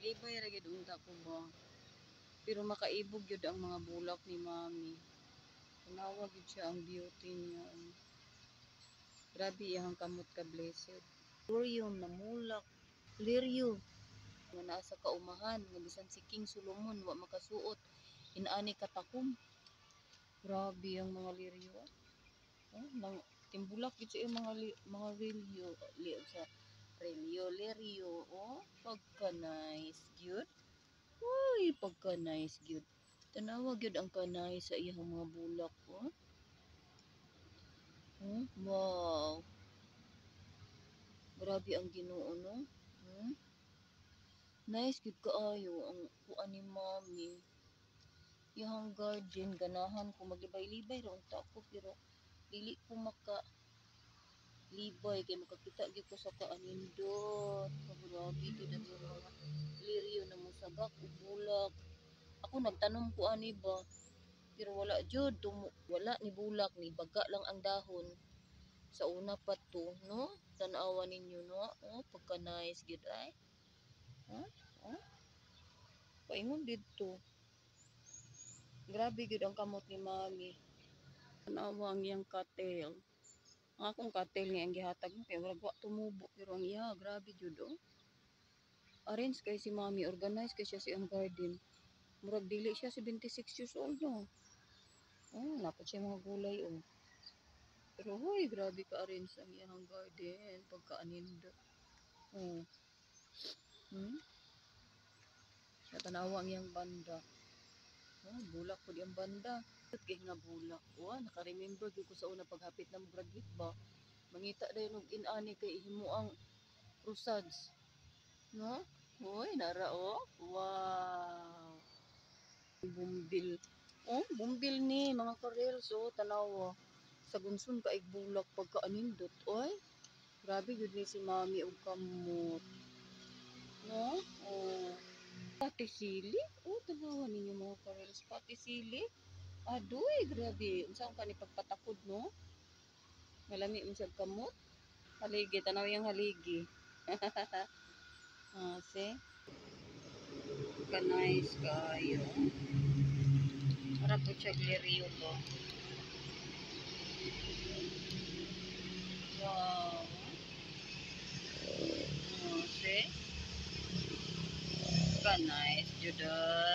Libay ra gid unta ko ba. Pero makaibog yun ang mga bulak ni Mami. Tanawa gid siya ang beauty niya. Grabe iyang kamot ka blessed. Liryong namulak. Liryo. Nga nasa kaumahan. Nga bisan si King Solomon wa makasuot. Inaani katakom. Grabe ang mga liryo. Oh, nang timbulak gid siya mga liryo. Sa liryo. Oh, pagka nice. Cute. Uy, pagka nice gyud. Tanawa gyud ang kanay sa iyang mga bulak, oh. Wow. Grabe ang Ginoo, no? Nice gyud kaayo ang kuan ni Mami. Iyang garden ganahan ko maglibay-libay ra unta ko pero dili ko maka libay kay makakita gyud ko sa kaanindot. Grabe gyud ang mga liryo na musagak ug bulak. Ako nagtanom ko ani ba pero wala jud wala ni bulak ni baga lang ang dahon sa una pa to no tan-awa ninyo no oh pagka nice gid ay oh paingon didto grabe gid ang kamot ni Mami tan-awa ang iyang katel ang akong katel nga ang gihatag mo kay wala wa tumubo pero ang iya grabe jud oh arrange kay si Mami organize kay siya sa iyang garden murag dili siya 76 years old no oh napad siya mga gulay oh. Pero hoy, grabe ka-arrange ang iyang garden. Pagka-anindo. Oh. Natanawa ang iyang banda. Oh, bulak po di ang banda. Kaya nga bulak. Oh, naka-remember ko sa una paghapit na mag-graduate ba. Mangita dahil ng inani kay ihimo ang crusades. No? Hoy, nara oh. Wow. Bumbil. Oh, bumbil ni mga karel. So, tanawa. Sa gunsun ka bulak pagka-anindot. Oy, grabe yun ni si Mami og kamot. No? Oh. Pati sili? Oh, tanawa ninyo mga karels. Pati sili? Adoy, grabe. Unsaan ka ni pagpatakod, no? Malami mo siya kamot? Haligi, tanaw yung haligi. Ah, see? Ka-nice kayo. Para po siya gliryo ba? Wow. Oh, see? Ka-nice, Juday.